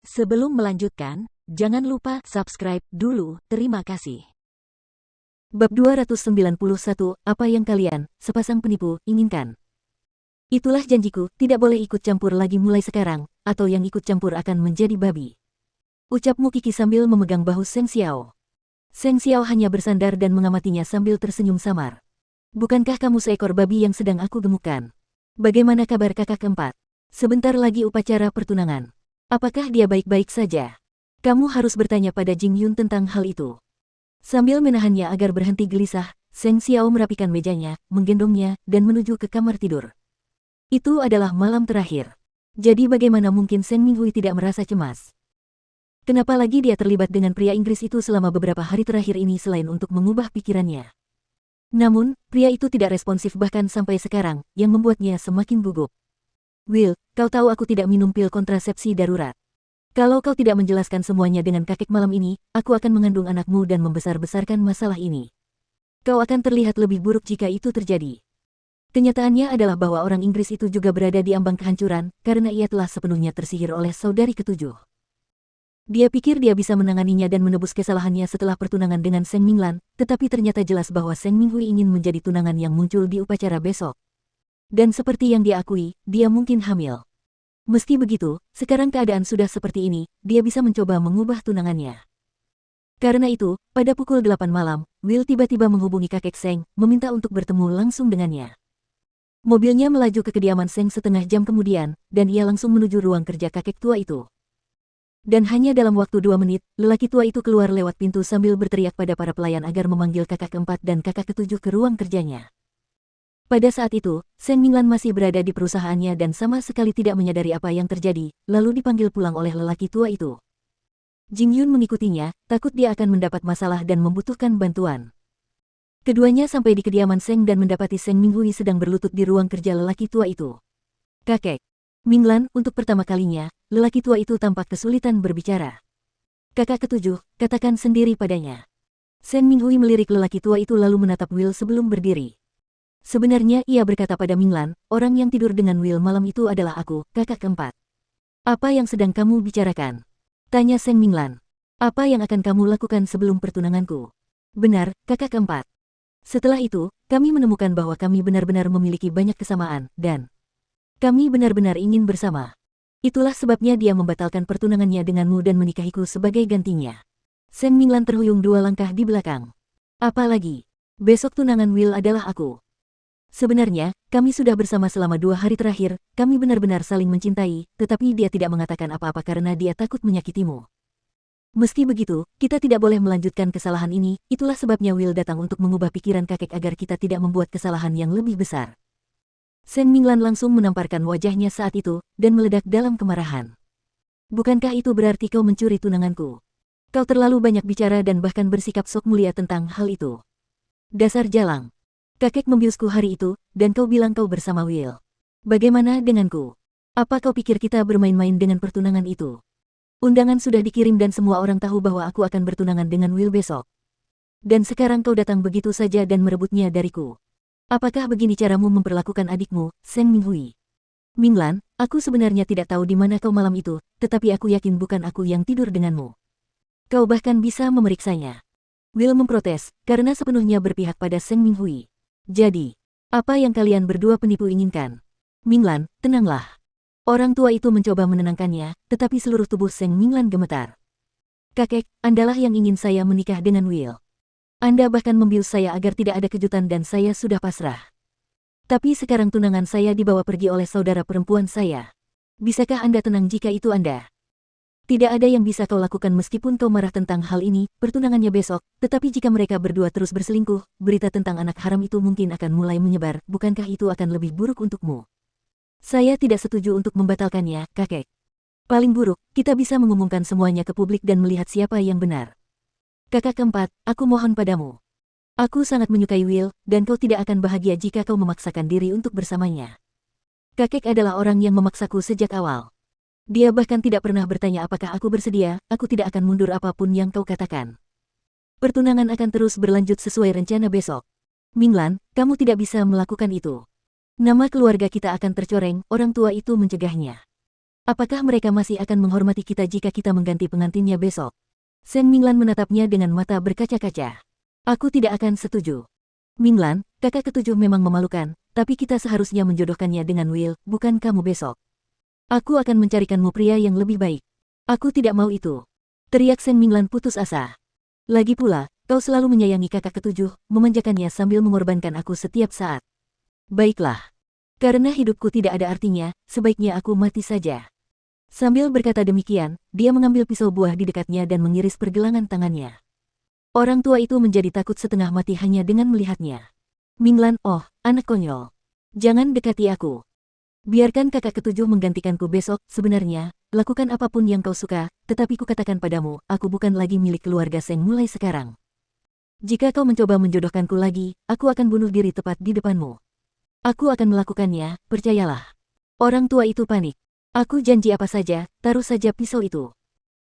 Sebelum melanjutkan, jangan lupa subscribe dulu, terima kasih. Bab 291, apa yang kalian, sepasang penipu, inginkan? Itulah janjiku, tidak boleh ikut campur lagi mulai sekarang, atau yang ikut campur akan menjadi babi. Ucapmu Kiki sambil memegang bahu Seng Xiao. Seng Xiao hanya bersandar dan mengamatinya sambil tersenyum samar. Bukankah kamu seekor babi yang sedang aku gemukkan? Bagaimana kabar kakak keempat? Sebentar lagi upacara pertunangan. Apakah dia baik-baik saja? Kamu harus bertanya pada Jing Yun tentang hal itu. Sambil menahannya agar berhenti gelisah, Seng Xiao merapikan mejanya, menggendongnya, dan menuju ke kamar tidur. Itu adalah malam terakhir. Jadi bagaimana mungkin Seng Minghui tidak merasa cemas? Kenapa lagi dia terlibat dengan pria Inggris itu selama beberapa hari terakhir ini selain untuk mengubah pikirannya? Namun, pria itu tidak responsif bahkan sampai sekarang, yang membuatnya semakin gugup. Will, kau tahu aku tidak minum pil kontrasepsi darurat. Kalau kau tidak menjelaskan semuanya dengan kakek malam ini, aku akan mengandung anakmu dan membesar-besarkan masalah ini. Kau akan terlihat lebih buruk jika itu terjadi. Kenyataannya adalah bahwa orang Inggris itu juga berada di ambang kehancuran, karena ia telah sepenuhnya tersihir oleh saudari ketujuh. Dia pikir dia bisa menanganinya dan menebus kesalahannya setelah pertunangan dengan Seng Minglan, tetapi ternyata jelas bahwa Seng Minghui ingin menjadi tunangan yang muncul di upacara besok. Dan seperti yang dia akui, dia mungkin hamil. Meski begitu, sekarang keadaan sudah seperti ini, dia bisa mencoba mengubah tunangannya. Karena itu, pada pukul 8 malam, Will tiba-tiba menghubungi kakek Seng, meminta untuk bertemu langsung dengannya. Mobilnya melaju ke kediaman Seng setengah jam kemudian, dan ia langsung menuju ruang kerja kakek tua itu. Dan hanya dalam waktu 2 menit, lelaki tua itu keluar lewat pintu sambil berteriak pada para pelayan agar memanggil kakak keempat dan kakak ketujuh ke ruang kerjanya. Pada saat itu, Seng Minglan masih berada di perusahaannya dan sama sekali tidak menyadari apa yang terjadi, lalu dipanggil pulang oleh lelaki tua itu. Jing Yun mengikutinya, takut dia akan mendapat masalah dan membutuhkan bantuan. Keduanya sampai di kediaman Seng dan mendapati Seng Minghui sedang berlutut di ruang kerja lelaki tua itu. Kakek Minglan, untuk pertama kalinya, lelaki tua itu tampak kesulitan berbicara. Kakak ketujuh, katakan sendiri padanya. Seng Minghui melirik lelaki tua itu lalu menatap Will sebelum berdiri. Sebenarnya ia berkata pada Minglan, orang yang tidur dengan Will malam itu adalah aku, kakak keempat. Apa yang sedang kamu bicarakan? Tanya Seng Minglan. Apa yang akan kamu lakukan sebelum pertunanganku? Benar, kakak keempat. Setelah itu, kami menemukan bahwa kami benar-benar memiliki banyak kesamaan, dan kami benar-benar ingin bersama. Itulah sebabnya dia membatalkan pertunangannya denganmu dan menikahiku sebagai gantinya. Seng Minglan terhuyung 2 langkah di belakang. Apalagi, besok tunangan Will adalah aku. Sebenarnya, kami sudah bersama selama 2 hari terakhir, kami benar-benar saling mencintai, tetapi dia tidak mengatakan apa-apa karena dia takut menyakitimu. Meski begitu, kita tidak boleh melanjutkan kesalahan ini, itulah sebabnya Will datang untuk mengubah pikiran kakek agar kita tidak membuat kesalahan yang lebih besar. Seng Minglan langsung menamparkan wajahnya saat itu, dan meledak dalam kemarahan. Bukankah itu berarti kau mencuri tunanganku? Kau terlalu banyak bicara dan bahkan bersikap sok mulia tentang hal itu. Dasar jalang. Kakek membiusku hari itu, dan kau bilang kau bersama Will. Bagaimana denganku? Apa kau pikir kita bermain-main dengan pertunangan itu? Undangan sudah dikirim dan semua orang tahu bahwa aku akan bertunangan dengan Will besok. Dan sekarang kau datang begitu saja dan merebutnya dariku. Apakah begini caramu memperlakukan adikmu, Seng Minghui? Minglan, aku sebenarnya tidak tahu di mana kau malam itu, tetapi aku yakin bukan aku yang tidur denganmu. Kau bahkan bisa memeriksanya. Will memprotes, karena sepenuhnya berpihak pada Seng Minghui. Jadi, apa yang kalian berdua penipu inginkan? Minglan, tenanglah. Orang tua itu mencoba menenangkannya, tetapi seluruh tubuh Seng Minglan gemetar. Kakek, Andalah yang ingin saya menikah dengan Will. Anda bahkan membius saya agar tidak ada kejutan dan saya sudah pasrah. Tapi sekarang tunangan saya dibawa pergi oleh saudara perempuan saya. Bisakah Anda tenang jika itu Anda? Tidak ada yang bisa kau lakukan meskipun kau marah tentang hal ini, pertunangannya besok, tetapi jika mereka berdua terus berselingkuh, berita tentang anak haram itu mungkin akan mulai menyebar, bukankah itu akan lebih buruk untukmu? Saya tidak setuju untuk membatalkannya, kakek. Paling buruk, kita bisa mengumumkan semuanya ke publik dan melihat siapa yang benar. Kakak keempat, aku mohon padamu. Aku sangat menyukai Will, dan kau tidak akan bahagia jika kau memaksakan diri untuk bersamanya. Kakek adalah orang yang memaksaku sejak awal. Dia bahkan tidak pernah bertanya apakah aku bersedia, aku tidak akan mundur apapun yang kau katakan. Pertunangan akan terus berlanjut sesuai rencana besok. Minglan, kamu tidak bisa melakukan itu. Nama keluarga kita akan tercoreng, orang tua itu mencegahnya. Apakah mereka masih akan menghormati kita jika kita mengganti pengantinnya besok? Seng Minglan menatapnya dengan mata berkaca-kaca. Aku tidak akan setuju. Minglan, kakak ketujuh memang memalukan, tapi kita seharusnya menjodohkannya dengan Will, bukan kamu besok. Aku akan mencarikanmu pria yang lebih baik. Aku tidak mau itu. Teriak Seng Minglan putus asa. Lagi pula, kau selalu menyayangi kakak ketujuh, memanjakannya sambil mengorbankan aku setiap saat. Baiklah. Karena hidupku tidak ada artinya, sebaiknya aku mati saja. Sambil berkata demikian, dia mengambil pisau buah di dekatnya dan mengiris pergelangan tangannya. Orang tua itu menjadi takut setengah mati hanya dengan melihatnya. Minglan, oh, anak konyol. Jangan dekati aku. Biarkan kakak ketujuh menggantikanku besok, sebenarnya, lakukan apapun yang kau suka, tetapi kukatakan padamu, aku bukan lagi milik keluarga Seng mulai sekarang. Jika kau mencoba menjodohkanku lagi, aku akan bunuh diri tepat di depanmu. Aku akan melakukannya, percayalah. Orang tua itu panik. Aku janji apa saja, taruh saja pisau itu.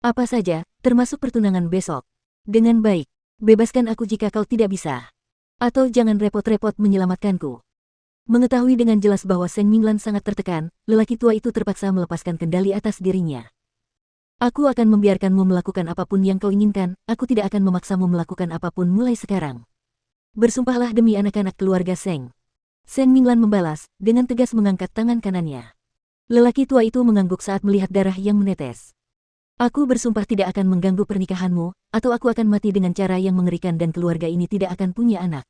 Apa saja, termasuk pertunangan besok. Dengan baik, bebaskan aku jika kau tidak bisa. Atau jangan repot-repot menyelamatkanku. Mengetahui dengan jelas bahwa Seng Minglan sangat tertekan, lelaki tua itu terpaksa melepaskan kendali atas dirinya. Aku akan membiarkanmu melakukan apapun yang kau inginkan, aku tidak akan memaksamu melakukan apapun mulai sekarang. Bersumpahlah demi anak-anak keluarga Seng. Seng Minglan membalas, dengan tegas mengangkat tangan kanannya. Lelaki tua itu mengangguk saat melihat darah yang menetes. Aku bersumpah tidak akan mengganggu pernikahanmu, atau aku akan mati dengan cara yang mengerikan dan keluarga ini tidak akan punya anak.